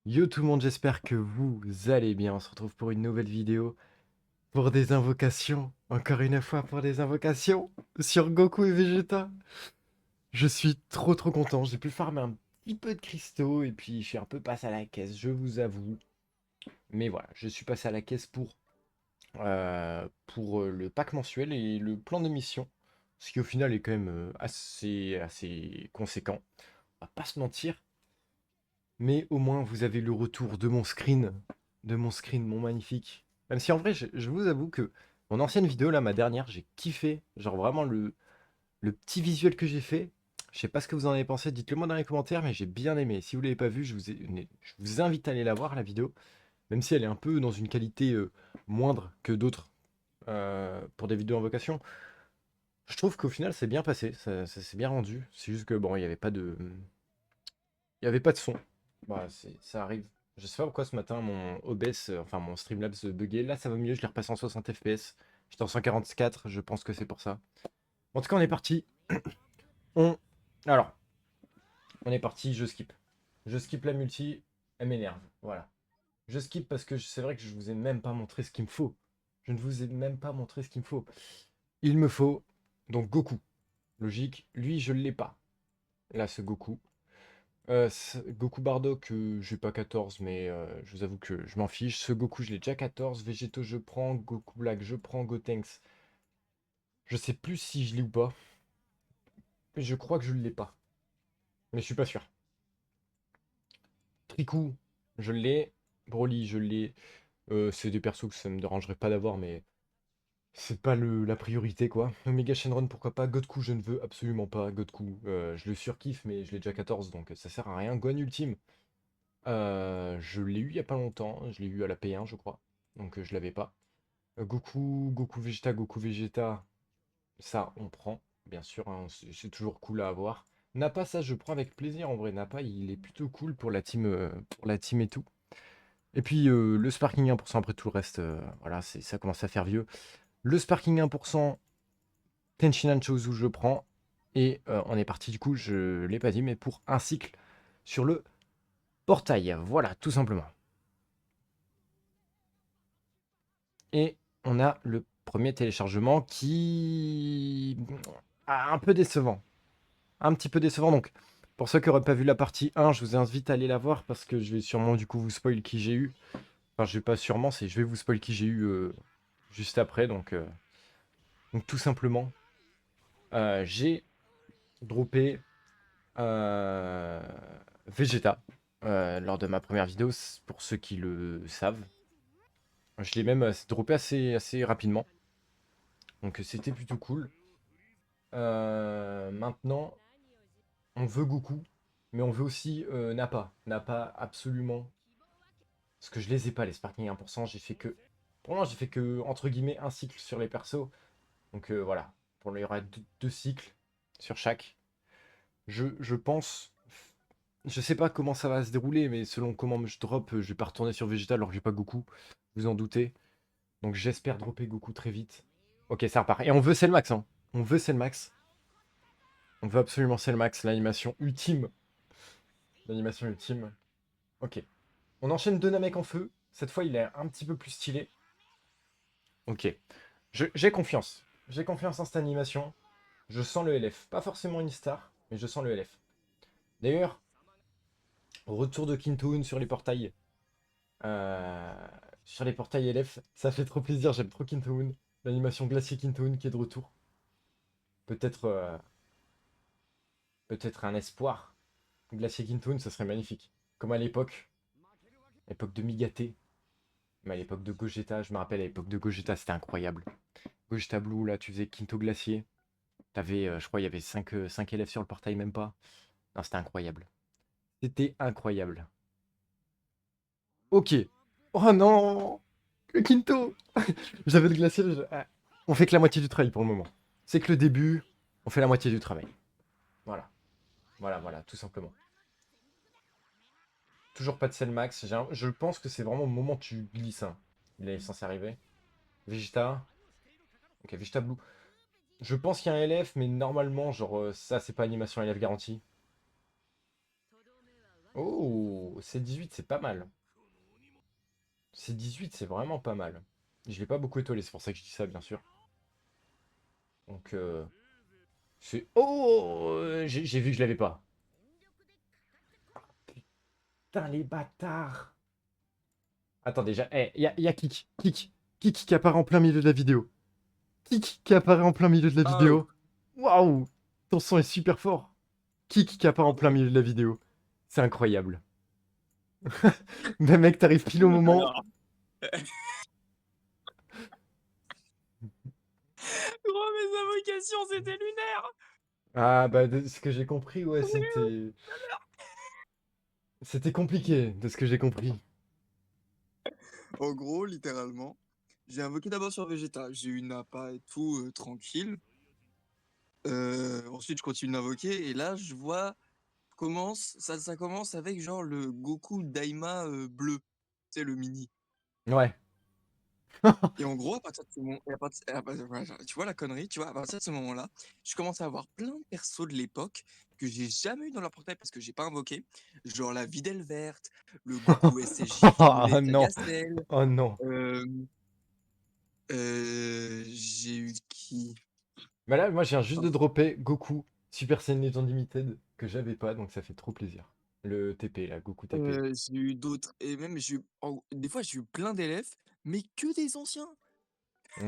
Yo tout le monde, j'espère que vous allez bien. On se retrouve pour une nouvelle vidéo pour des invocations. Encore une fois pour des invocations sur Goku et Vegeta. Je suis trop content. J'ai pu farmer un petit peu de cristaux et puis je suis un peu passé à la caisse, je vous avoue. Mais voilà, je suis passé à la caisse pour le pack mensuel et le plan de mission. Ce qui au final est quand même assez conséquent. On va pas se mentir. Mais au moins, vous avez le retour de mon screen, mon magnifique. Même si en vrai, je vous avoue que mon ancienne vidéo, là, ma dernière, j'ai kiffé. Genre vraiment le petit visuel que j'ai fait. Je sais pas ce que vous en avez pensé, dites-le moi dans les commentaires, mais j'ai bien aimé. Si vous l'avez pas vu, je vous invite à aller la voir, la vidéo. Même si elle est un peu dans une qualité moindre que d'autres pour des vidéos invocation. Je trouve qu'au final, c'est bien passé, ça s'est bien rendu. C'est juste que bon, il y avait pas de son. Bah, ça arrive. Je sais pas pourquoi ce matin mon OBS, enfin mon Streamlabs buguait. Là, ça va mieux, je l'ai repassé en 60 FPS. J'étais en 144, je pense que c'est pour ça. En tout cas, on est parti. On... Alors, on est parti, je skip. Je skip la multi, elle m'énerve. Voilà. Je skip parce que c'est vrai que je vous ai même pas montré ce qu'il me faut. Je ne vous ai même pas montré ce qu'il me faut. Il me faut donc Goku. Logique, lui, je l'ai pas. Là, ce Goku. Goku Bardock, j'ai pas 14, mais je vous avoue que je m'en fiche. Ce Goku, je l'ai déjà 14. Végéto, je prends. Goku Black, je prends. Gotenks, je sais plus si je l'ai ou pas. Mais je crois que je l'ai pas. Mais je suis pas sûr. Trikou, je l'ai. Broly, je l'ai. C'est des persos que ça me dérangerait pas d'avoir, mais c'est pas la priorité, quoi. Omega Shenron, pourquoi pas. Godku, je ne veux absolument pas. Godku, je le surkiffe, mais je l'ai déjà 14, donc ça sert à rien. Gohan Ultime. Je l'ai eu il y a pas longtemps, je l'ai eu à la P1 je crois, donc je l'avais pas. Goku Vegeta, ça on prend, bien sûr, hein, c'est toujours cool à avoir. Nappa, ça je prends avec plaisir en vrai, Nappa il est plutôt cool pour la team et tout. Et puis le Sparking 1%, après tout le reste, voilà, ça commence à faire vieux. Le Sparking 1%, Tenshinhan Chozu je prends, et on est parti du coup, je l'ai pas dit, mais pour un cycle sur le portail, voilà, tout simplement. Et on a le premier téléchargement qui un peu décevant. Un petit peu décevant. Donc, pour ceux qui n'auraient pas vu la partie 1, je vous invite à aller la voir parce que je vais sûrement du coup vous spoil qui j'ai eu. Enfin, je vais pas sûrement, je vais vous spoil qui j'ai eu juste après. Donc tout simplement, j'ai droppé euh, Vegeta lors de ma première vidéo, pour ceux qui le savent. Je l'ai même droppé assez rapidement. Donc c'était plutôt cool. Maintenant, on veut Goku, mais on veut aussi Nappa. Nappa, absolument. Parce que je les ai pas, les Sparking 1%. J'ai fait que. Pour moi, j'ai fait que, entre guillemets, un cycle sur les persos. Donc voilà. Pour il y aura deux cycles sur chaque. Je pense. Je sais pas comment ça va se dérouler, mais selon comment je drop, je vais pas retourner sur Vegeta alors que j'ai pas Goku. Vous en doutez. Donc j'espère dropper Goku très vite. Ok, ça repart. Et on veut Cellmax, hein. On veut Cellmax. On veut absolument Cellmax, l'animation ultime. L'animation ultime. Ok. On enchaîne deux Namek en feu. Cette fois, il est un petit peu plus stylé. Ok. J'ai confiance. J'ai confiance en cette animation. Je sens le LF. Pas forcément une star, mais je sens le LF. D'ailleurs, retour de Kintoon sur les portails. Euh, sur les portails LF, ça fait trop plaisir. J'aime trop Kintoon. L'animation glacier Kintoon qui est de retour. Peut-être peut-être un espoir. Glacier Kintoon, ça serait magnifique. Comme à l'époque de Migaté. Mais à l'époque de Gogeta, je me rappelle à l'époque de Gogeta, c'était incroyable. Gogeta Blue, là, tu faisais Quinto Glacier. T'avais, je crois, il y avait 5 élèves sur le portail, même pas. Non, c'était incroyable. C'était incroyable. Ok. Oh non! Le Quinto! J'avais le glacier. On fait que la moitié du travail pour le moment. C'est que le début, on fait la moitié du travail. Voilà. Voilà, tout simplement. Toujours pas de sel max. Je pense que c'est vraiment le moment où tu glisses, hein. Il est censé arriver. Vegeta. Ok, Vegeta Blue. Je pense qu'il y a un LF, mais normalement, genre, ça, c'est pas animation LF garantie. Oh, C18, c'est pas mal. C18, c'est vraiment pas mal. Je l'ai pas beaucoup étoilé, c'est pour ça que je dis ça, bien sûr. Donc, c'est... Oh! J'ai vu que je l'avais pas. Putain, les bâtards! Attends, déjà, y a Kik. Kik qui apparaît en plein milieu de la vidéo. Kik qui apparaît en plein milieu de la Oh, vidéo. Waouh! Ton son est super fort. Kik qui apparaît en plein milieu de la vidéo. C'est incroyable. Mais mec, t'arrives pile au moment. alors, gros, mes invocations, c'était lunaire. Ah, bah, de ce que j'ai compris, ouais, c'était. C'était compliqué, de ce que j'ai compris. En gros, littéralement, j'ai invoqué d'abord sur Vegeta. J'ai eu Nappa et tout, tranquille. Ensuite, je continue d'invoquer. Et là, je vois, ça commence avec genre le Goku Daima bleu. Tu sais, le mini. Ouais. Et en gros, à partir de ce moment, voilà, tu vois la connerie, tu vois, à partir de ce moment-là, je commence à avoir plein de persos de l'époque que j'ai jamais eu dans leur portail parce que j'ai pas invoqué. Genre la Videl verte, le Goku SCJ violet Oh non. Saga Cell. Oh non. euh, j'ai eu qui? Mais là, moi, je viens juste de Oh, dropper Goku Super Saiyan Legend Limited que j'avais pas, donc ça fait trop plaisir. Le TP, là, Goku TP. j'ai eu d'autres, et même des fois j'ai eu plein d'élèves, mais que des anciens,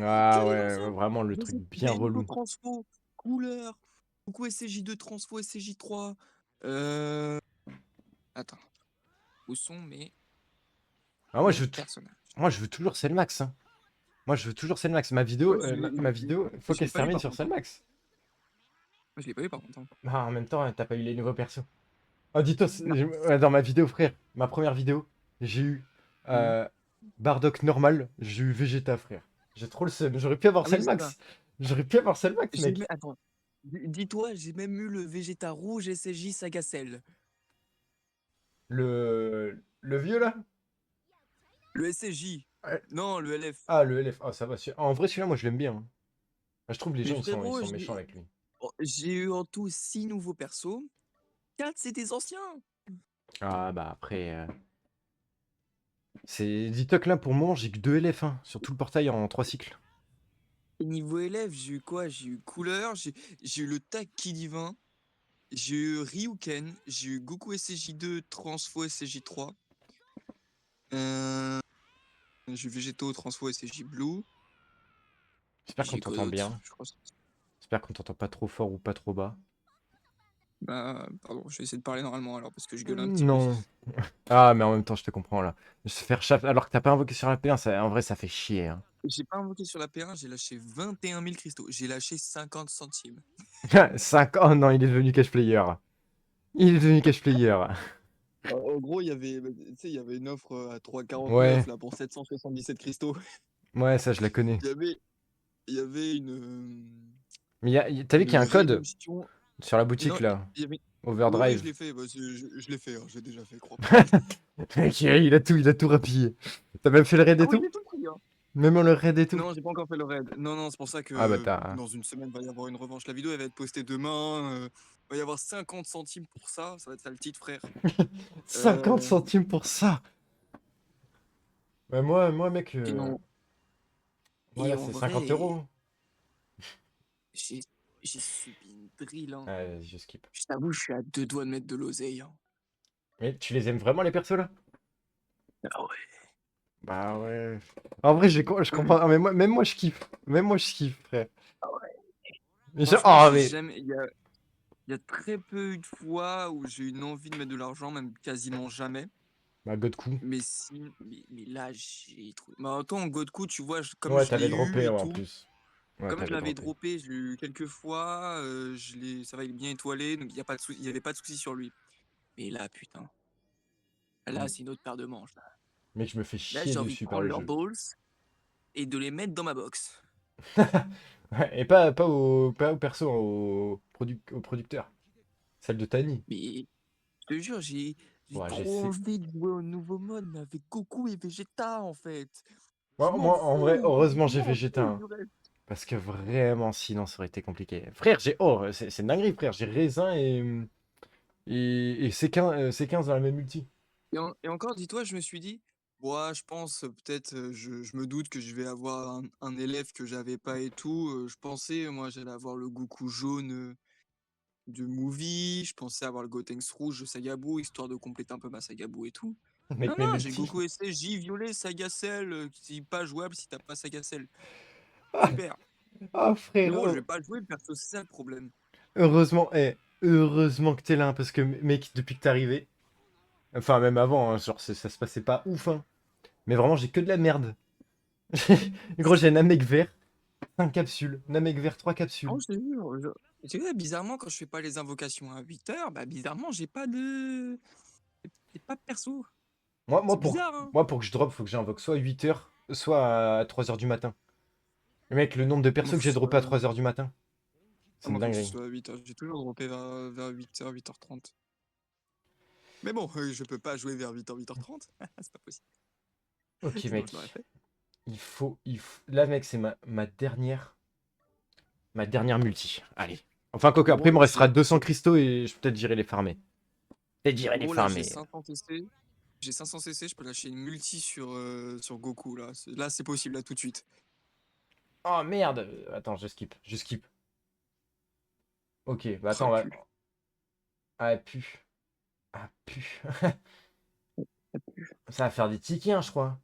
Ah que des ouais, anciens. ouais, vraiment le truc bien Naruto relou. Transfo, couleur, Goku SCJ2 Transfo, SCJ3. Attends, où sont Ah, mes personnages? moi, je veux toujours Cellmax, hein. Moi, je veux toujours Cellmax. Ouais, Ma vidéo, faut je qu'elle l'ai se pas eu termine par sur contre, hein. Cellmax. Moi, je l'ai pas eu par contre, hein. Ah, en même temps, t'as pas eu les nouveaux persos. Oh, dis-toi, Non. ouais, dans ma vidéo, frère, ma première vidéo, j'ai eu Mhm. euh, Bardock normal, j'ai eu Vegeta, frère. J'ai trop le seum. J'aurais pu avoir Ah oui, c'est ça. Cellmax. J'aurais pu avoir Cellmax, mec. Attends, dis-toi, j'ai même eu le Vegeta rouge SCJ Saga Cell. Le vieux, là? Le SCJ. Ouais. Non, le LF. Ah, le LF. Ah, ça va. En vrai, celui-là, moi, je l'aime bien, hein. Ah, je trouve que les gens, Mais ils frérot, sont méchants avec lui. j'ai eu en tout 6 nouveaux persos. 4, c'est des anciens. Ah, bah, après... Dis-toi que là, pour le moment, j'ai que 2 LF, hein, sur tout le portail en 3 cycles. Et niveau élève, j'ai eu quoi? J'ai eu couleur, j'ai eu le Taki divin, j'ai eu Ryuken, j'ai eu Goku SCJ2, Transfo SCJ3, j'ai eu Végétaux, Transfo SCJ Blue. J'espère qu'on J'ai quoi t'entend d'autre? bien. Je crois. J'espère qu'on t'entend pas trop fort ou pas trop bas. Bah, pardon, je vais essayer de parler normalement alors parce que je gueule un petit peu. Non. Ah, mais en même temps, je te comprends là. Se faire chape alors que t'as pas invoqué sur la P1, en vrai, ça fait chier, hein. J'ai pas invoqué sur la P1, j'ai lâché 21 000 cristaux. J'ai lâché 50 centimes. 5... Oh non, il est devenu cash player. Il est devenu cash player. En gros, tu sais, il y avait une offre à Ouais, 3,49 là pour 777 cristaux. ouais, ça, je la connais. Il y avait, il y avait Mais t'as vu qu'il y a un une code réduction. sur la Non, boutique là, il y avait. Ouais, ouais, je Overdrive. l'ai fait. Bah, je l'ai fait, hein, j'ai déjà fait, crois pas. Mec, il a tout rapillé. T'as même fait le raid Ah et oui, tout? j'ai tout pris, hein. Même le raid et tout? Non, j'ai pas encore fait le raid. Non, non, c'est pour ça Ah bah que t'as dans une semaine, va y avoir une revanche. La vidéo, elle va être postée demain. Va y avoir 50 centimes pour ça. Ça va être ça le titre, frère. 50 Euh, centimes pour ça. Bah moi mec, et, en, moi et là en c'est 50 euros, vrai, hein. j'ai j'ai subi une drill, hein. Ouais, vas-y, je skip. Je t'avoue, je suis à 2 doigts de mettre de l'oseille, hein. Mais tu les aimes vraiment les persos là? Ah ouais. Bah ouais. En vrai, je comprends. Ah, mais moi, même moi je kiffe. Même moi je kiffe, frère. Ah ouais. Mais Franchement, oh j'ai mais. jamais. Il y a très peu eu de fois où j'ai eu une envie de mettre de l'argent, même quasiment jamais. Bah Godku. Mais si, mais là, j'ai trouvé. Mais en même temps, Godku, tu vois, comme Ouais, je l'ai t'avais eu droppé et ouais, en tout, plus. Ouais, comme je t'avais l'avais droppé. droppé, je l'ai eu quelques fois, ça va, il est bien étoilé, donc il y a pas de il y avait pas de souci sur lui. Mais là, putain, là, Mm. c'est une autre paire de manches. Là, Mec, je me fais là chier j'ai envie de dessus par prendre le leurs jeu. balls et de les mettre dans ma box. Ouais, et pas au perso, au producteur. Celle de Tani. Mais je te jure, j'ai Ouais, trop j'essaie. envie de jouer au nouveau mode, mais avec Goku et Vegeta, en fait. Je Moi, m'en en vrai, fous, heureusement, je j'ai m'en Vegeta, fous hein. du reste. Parce que vraiment, sinon, ça aurait été compliqué. Frère, j'ai. Oh, c'est une dinguerie, frère. J'ai Raisin et C15 dans la même multi. Et encore, dis-toi, je me suis dit, ouais, je pense peut-être, je me doute que je vais avoir un élève que j'avais pas et tout. Je pensais, moi, j'allais avoir le Goku jaune de Movie. Je pensais avoir le Gotenks rouge de Sagabu, histoire de compléter un peu ma Sagabu et tout. Mec, Non, mes non, j'ai multi. Goku SC, J violet, Saga Cell, qui est pas jouable si t'as pas Saga Cell. Super. Ah, Mais frère, bon, je vais pas le jouer, perso, c'est ça le problème. heureusement, heureusement que t'es là, hein, parce que, mec, depuis que t'es arrivé, enfin, même avant, hein, genre, ça se passait pas ouf, hein. Mais vraiment, j'ai que de la merde. Gros, j'ai un Namek vert, 5 capsules. Namek vert, 3 Non, capsules. je te jure, tu sais, bizarrement, quand je fais pas les invocations à 8 heures, bah bizarrement, j'ai pas de perso. Moi, C'est bizarre, hein? moi, pour que je drop, faut que j'invoque soit à 8 heures, soit à 3 heures du matin. Mais mec, le nombre de Moi, persos que faut que j'ai ce droppé soit, à 3 heures du matin, c'est une moi, faut que ce dinguerie. soit à 8 heures. J'ai toujours droppé vers 8 heures, 8h30. Mais bon, je peux pas jouer vers 8 heures, 8h30. C'est pas possible. Ok, Sinon, je l'aurais mec. fait. Là, mec, c'est ma dernière multi. Allez. Enfin, quoi après, il Gros, me restera 200 cristaux et peut-être j'irai les farmer. Peut-être j'irai les gros, là, j'ai farmer. 500 CC. J'ai 500 CC, je peux lâcher une multi sur Goku, là. Là, c'est possible, là, tout de suite. Oh merde! Attends, je skip. Je skip. Ok, bah Oh, attends, elle pue. Ah, pu. Ah, pu. Ça va faire des tickets, hein, je crois.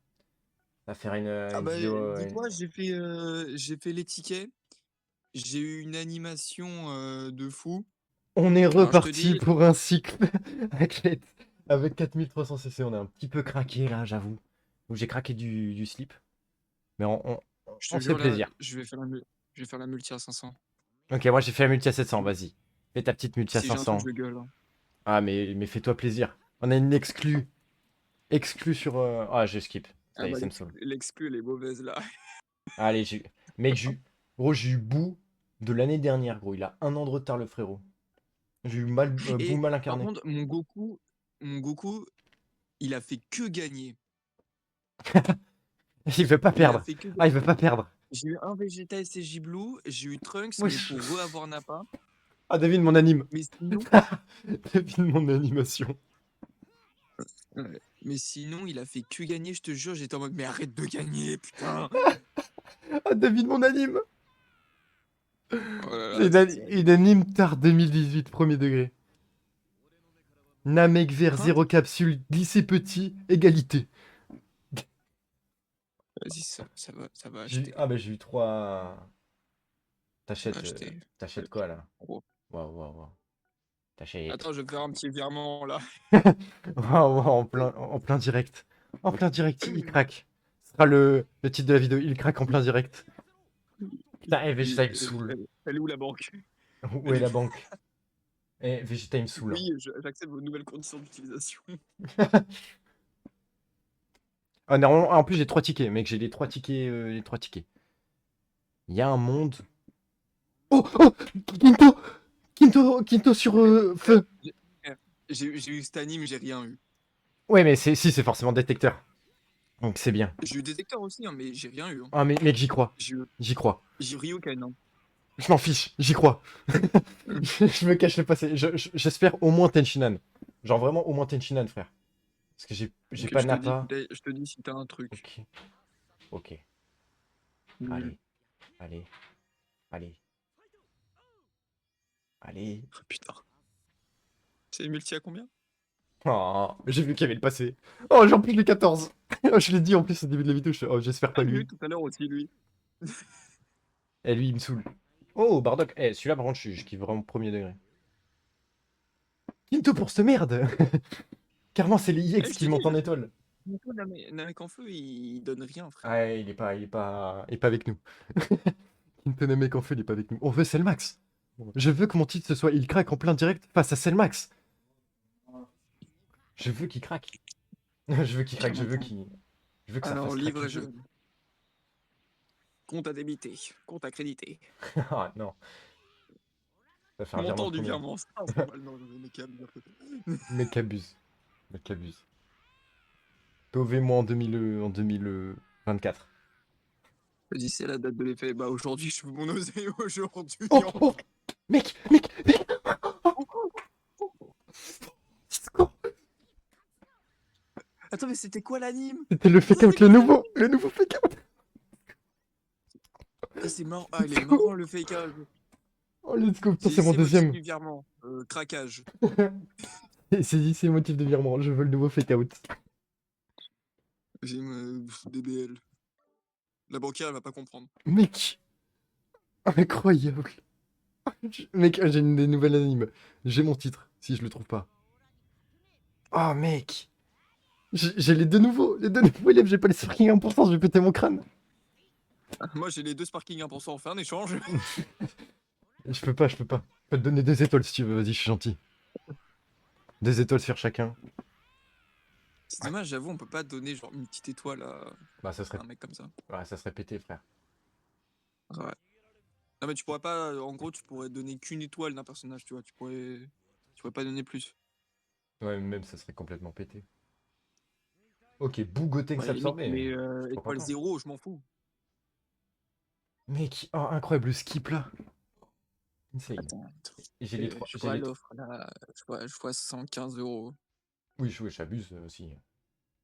Ça va faire Ah une bah, vidéo. dis-toi, j'ai fait les tickets. J'ai eu une animation de fou. On est Alors, je te reparti dis, pour un cycle avec, avec 4300 cc. On est un petit peu craqué là, j'avoue. Donc j'ai craqué du slip. Mais je on te se fait jure, là, plaisir. je vais faire la multi à 500. Ok, moi j'ai fait la multi à 700, vas-y. Fais ta petite multi à Si j'ai un truc, 500. je gueule, hein. Ah, mais fais-toi plaisir. On a une exclue. Exclue sur. Ah, je skip. Ça Ah y est, bah, ça me saoule. l'exclu, elle est mauvaise, là. Allez, mec, gros, j'ai eu Bou de l'année dernière, gros. Il a 1 an de retard, le frérot. J'ai eu Bou Et mal par incarné. contre, mon Goku, il a fait que gagner. Il veut pas Il a perdre. fait que Ah, il veut gagner. pas perdre. J'ai eu un Vegeta SSJ Blue, j'ai eu Trunks, mais Wesh. pour re-avoir Nappa. Ah, devine mon anime. Mais sinon, Devine mon animation. ouais. Mais sinon, il a fait que gagner, je te jure. J'étais en mode, mais arrête de gagner, putain. Ah, devine mon anime. Oh là C'est là, c'est une terrible. anime tard 2018, premier degré. Namek vert, Hein? 0 capsule, lycée petit, égalité. Vas-y, ça va Ah, acheter. bah j'ai eu 3. Ça va T'achètes acheter. t'achètes quoi là? Gros. Waouh, waouh, waouh. T'achètes. Attends, je vais faire un petit virement là. Waouh, waouh, en plein direct. En plein direct, il craque. Ce sera le titre de la vidéo. Il craque en plein direct. Putain, Vegeta, il me saoule. Elle est où la banque? Où Elle est est la où? banque? Vegeta, il me saoule, hein. Oui, j'accepte vos nouvelles conditions d'utilisation. Ah, normalement, en plus, j'ai 3 tickets, mec. J'ai les 3 tickets. Les 3 tickets. Il y a un monde. Oh, oh, Quinto! Quinto sur feu. J'ai j'ai eu cet anime, j'ai rien eu. Ouais, mais si, c'est forcément détecteur. Donc c'est bien. J'ai eu détecteur aussi, hein, mais j'ai rien eu, hein. Ah, mais mec, j'y crois. J'ai eu, J'y crois. j'ai eu Ryuken, hein. Je m'en fiche, j'y crois. Je me cache le passé. J'espère au moins Tenchinan. Genre vraiment au moins Tenchinan, frère. Parce que j'ai Ok, pas Nappa. je te dis si t'as un truc. Ok. Ok. Nul. Allez. Allez. Allez. Allez. Ah, putain. C'est multi à combien? Oh, j'ai vu qu'il y avait le passé. Oh, j'ai en plus les 14. Je l'ai dit en plus au début de la vidéo. Oh, j'espère Ah, pas j'ai eu lui. tout à l'heure aussi, lui. Eh, lui, il me saoule. Oh, Bardock. Eh, celui-là, par contre, je kiffe vraiment premier degré. Quinto pour cette merde. Carrément, c'est les Eh, IX je te qui dis, montent en étoile. Namek en feu, il donne rien, frère. Ah, il est pas avec nous. Quinto Namek en feu, il est pas avec nous. On veut Selmax. Je veux que mon titre ce soit il craque en plein direct face à Selmax. Je veux qu'il craque. Je veux qu'il craque, je veux que ça Alors, fasse craquer livre le jeu. jaune. Compte à débiter. Compte à créditer. Ah non, ça fait un virement Montant de du combien? virement, 500 balles. Non, mais mec, abuse un peu. Mec abuse. Mec abuse. POV moi en 2024. Vas-y, c'est la date de l'effet. Bah, aujourd'hui, je fais mon oseille aujourd'hui. Oh, oh, mec, Oh, score. Attends, mais c'était quoi l'anime? C'était le fake out, le nouveau fake out. Ah, c'est marrant. Ah, il est Let's go. marrant le fake out. Oh, let's go. Putain, c'est mon C'est motif deuxième. du virement. Craquage. C'est dit, c'est motif de virement. Je veux le nouveau fake out. J'ai DBL. La banquière, elle va pas comprendre. Mec. Incroyable. Mec, j'ai une des nouvelles animes. J'ai mon titre, si je le trouve pas. Oh, mec. J'ai les deux nouveaux. Les deux nouveaux élèves, j'ai pas les sparking 1%, je vais péter mon crâne. Moi, j'ai les 2 Sparking 1%. On fait un échange. Je peux pas. Je peux te donner 2 étoiles si tu veux, vas-y, je suis gentil. 2 étoiles sur chacun. C'est dommage, j'avoue, on peut pas donner genre une petite étoile Bah, ça à serait... un mec comme ça. Ouais, ça serait pété, frère. Ouais. Non, mais tu pourrais pas. En gros, tu pourrais donner qu'une étoile d'un personnage, tu vois. Tu pourrais pas donner plus. Ouais, même ça serait complètement pété. Ok, Bougoten Ouais, limite, s'absorber. mais Je suis trop étoile content. 0, je m'en fous. Mec, oh, incroyable, le skip là. Insane. Attends, J'ai les trois. je vois l'offre là. Je vois 115 €. Oui, j'abuse aussi.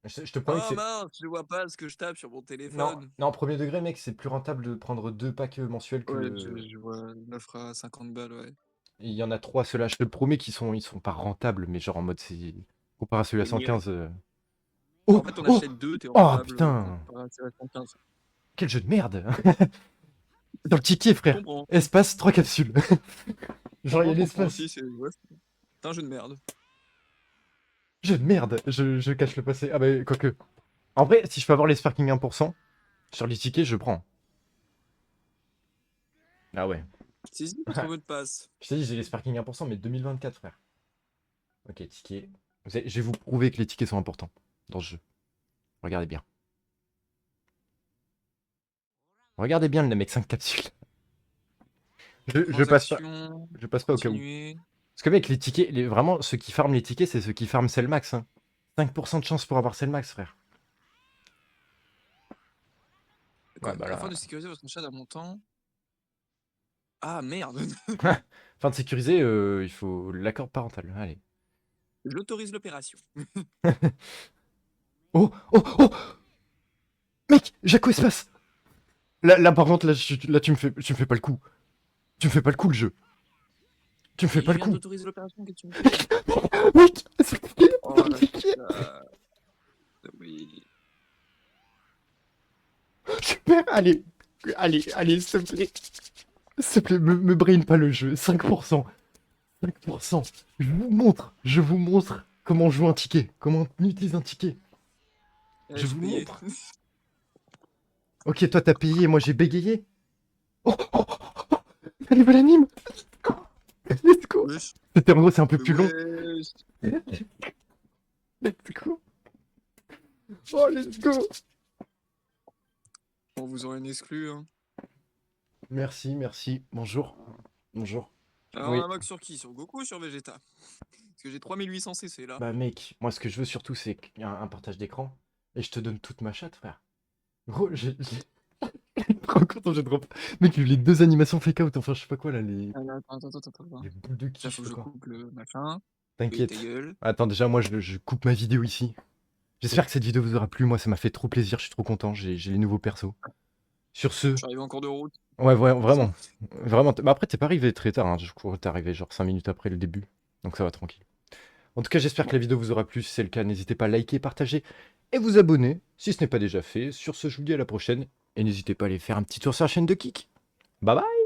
Je te promets que Oh c'est. mince, je vois pas ce que je tape sur mon Non, téléphone. non, premier degré, mec, c'est plus rentable de prendre 2 packs mensuels Ouais, que. je vois une offre à 50 balles, ouais. Il y en a 3, ceux-là, je te le promets ils sont pas rentables, mais genre en mode c'est. Comparé à celui à C'est niais. 115. En Oh! fait, on Oh! achète 2, t'es Oh rentable. putain! Comparé à 115. Quel jeu de merde! Dans le ticket, Je frère. comprends. Espace, 3 capsules. Genre, il y a Je comprends l'espace. aussi, c'est un jeu de merde. Jeu de merde! Je cache le passé. Ah bah, quoique. En vrai, si je peux avoir les sparking 1% sur les tickets, je prends. Ah ouais. Saisis votre mot de passe. Je t'ai dit, j'ai les sparking 1%, mais 2024, frère. Ok, tickets. Je vais vous prouver que les tickets sont importants dans ce jeu. Regardez bien. Regardez bien le mec 5 capsules. Je passe pas. Transaction, Je passe pas au cas où. continuer. Parce que mec, les tickets, vraiment, ceux qui farment les tickets, c'est ceux qui farment Cellmax. Hein. 5% de chance pour avoir Cellmax, frère. Quoi, Ouais, bah afin là. de sécuriser votre achat d'un montant. Ah merde. Fin de sécuriser, il faut l'accord parental. Allez. J'autorise l'opération. Oh, oh, oh! Mec, Jaco Espace! Là, par contre, là tu me fais pas le coup. Tu me fais pas le coup, le jeu. Tu me fais Oui, pas je le viens coup. d'autoriser l'opération, qu'est-ce que tu me fais? Mec, c'est le ticket, Oh c'est le là ticket. là. Oui. Super, allez. Allez, s'il te plaît. S'il te plaît, me brain pas le jeu. 5%. 5%. Je vous montre comment jouer un ticket. Comment on utilise un ticket. Je Je vous payais. montre. Ok, toi t'as payé et moi j'ai bégayé. Oh, oh, oh, oh. La nouvelle anime. Let's go. Wesh. C'était en gros, c'est un peu plus long. Wesh. Let's go. Oh, let's go. On vous aura une exclue, hein. Merci, merci. Bonjour. Bonjour. Alors, on Oui. a moque sur qui? Sur Goku ou sur Vegeta? Parce que j'ai 3800 CC là. Bah mec, moi ce que je veux surtout c'est un partage d'écran. Et je te donne toute ma chatte, frère. Gros, trop content, j'ai drop. Mec, les 2 animations fake out, enfin je sais pas quoi là, Attends. les boules de Ça, qui, je faut sais que pas je quoi. coupe le machin. Oui, ta T'inquiète. gueule. Attends, déjà moi je coupe ma vidéo ici. J'espère que cette vidéo vous aura plu, moi ça m'a fait trop plaisir, je suis trop content, j'ai les nouveaux persos. Sur ce, Je suis arrivé en cours de route. ouais, vraiment. Vraiment. Bah après t'es pas arrivé très tard, hein. Je crois que t'es arrivé genre 5 minutes après le début. Donc ça va tranquille. En tout cas, j'espère que la vidéo vous aura plu. Si c'est le cas, n'hésitez pas à liker, partager et vous abonner si ce n'est pas déjà fait. Sur ce, je vous dis à la prochaine. Et n'hésitez pas à aller faire un petit tour sur la chaîne de Kik. Bye bye!